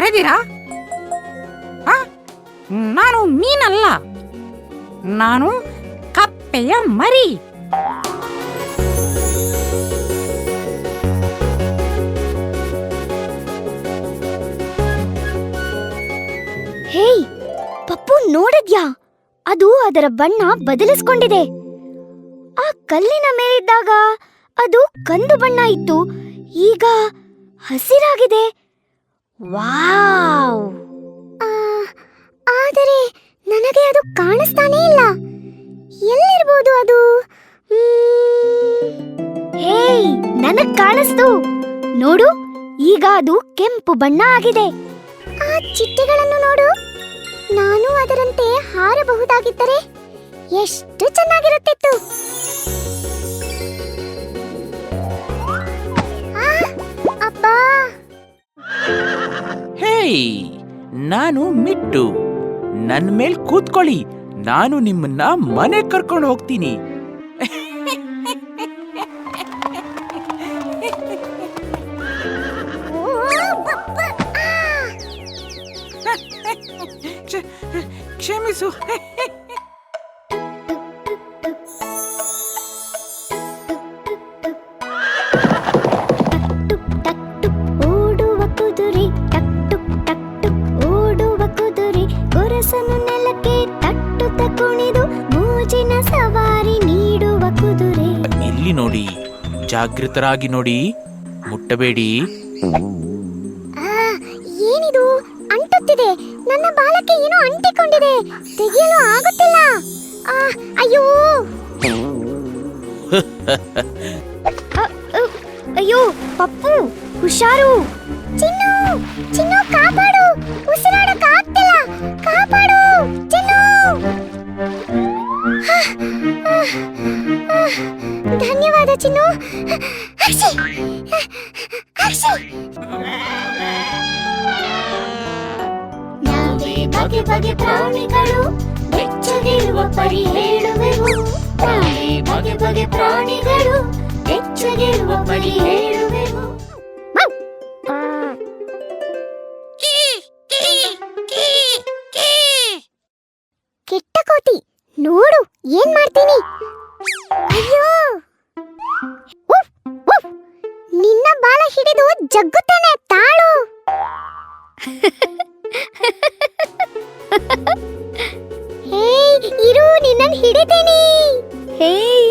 ಹೇಳಿದ್ದೀರಾ? ನಾನು ಮೀನಲ್ಲ, ನಾನು ಕಪ್ಪೆಯ ಮರಿ. ಹೇಯ್ ಪಪ್ಪು, ನೋಡಿದ್ಯಾ? ಅದು ಅದರ ಬಣ್ಣ ಬದಲಿಸ್ಕೊಂಡಿದೆ. ಆ ಕಲ್ಲಿನ ಮೇಲಿದ್ದಾಗ ಅದು ಕಂದು ಬಣ್ಣ ಇತ್ತು, ಈಗ ಹಸಿರಾಗಿದೆ. ವಾವ್! ಆದರೆ ನನಗೆ ಅದು ಕಾಣಿಸ್ತಾನೇ ಇಲ್ಲ. ಎಲ್ಲಿರ್ಬೋದು ಅದು? ಹೇಯ್, ನನಗ್ ಕಾಣಿಸ್ತು. ನೋಡು, ಈಗ ಅದು ಕೆಂಪು ಬಣ್ಣ ಆಗಿದೆ. ಆ ಚಿಟ್ಟೆಗಳನ್ನು ನೋಡು, ನಾನು ಅದರಂತೆ ಹಾರಬಹುದಾಗಿದ್ದರೆ ಎಷ್ಟು ಚೆನ್ನಾಗಿರುತ್ತಿತ್ತು. ಅಬ್ಬಾ! ಹೇಯ್, ನಾನು ಮಿಟ್ಟು. ನನ್ ಮೇಲ್ ಕೂತ್ಕೊಳ್ಳಿ, ನಾನು ನಿಮ್ಮನ್ನ ಮನೆ ಕರ್ಕೊಂಡು ಹೋಗ್ತೀನಿ. ಕ್ಷಮಿಸು. ಓಡುವ ಕುದುರೆ, ಟಕ್ ಟುಕ್ ಟಕ್ ಟುಕ್ ಓಡುವ ಕುದುರೆ, ಗೊರಸನ್ನು ನೆಲಕ್ಕೆ ತಟ್ಟುತ್ತ ಕುಣಿದು ಮೋಜಿನ ಸವಾರಿ ನೀಡುವ ಕುದುರೆ. ಇಲ್ಲಿ ನೋಡಿ, ಜಾಗೃತರಾಗಿ ನೋಡಿ, ಮುಟ್ಟಬೇಡಿ. ಏನಿದು? ಅಂಟುತ್ತಿದೆ. ನನ್ನ ಬಾಲಕ್ಕೆ ಏನೋ ಅಂಟಿಕೊಂಡಿದೆ, ತೆಗೆಯಲು ಆಗುತ್ತಿಲ್ಲ. ಅಯ್ಯೋ! ಅಯ್ಯೋ ಪಪ್ಪು, ಹುಷಾರು. ಚಿನ್ನು, ಚಿನ್ನು, ಕಾಪಾಡು, ಉಸಿರಾಡಕ್ಕೆ ಆಗ್ತಿಲ್ಲ, ಕಾಪಾಡು ಚಿನ್ನು. ಧನ್ಯವಾದ ಚಿನ್ನು. ಬಗೆ ಬಗೆ ಪ್ರಾಣಿಗಳು ಬೆಚ್ಚಗಿರುವ ಪರಿ ಹೇಳುವೆವು. ಬಗೆ ಬಗೆ ಪ್ರಾಣಿಗಳು ಬೆಚ್ಚಗಿರುವ ಪರಿ ಹೇಳುವೆವು. ಕೆಟ್ಟ ಕೋತಿ, ನೋಡು ಏನ್ ಮಾಡ್ತೀನಿ. ಅಯ್ಯೋ! ನಿನ್ನ ಬಾಲ ಹಿಡಿದು ಜಗ್ಗುತ್ತೇನೆ, ತಾಳು. ಹೇಯ್, ಇರು, ನಿನ್ನನ್ನು ಹಿಡಿತೀನಿ. ಹೇಯ್,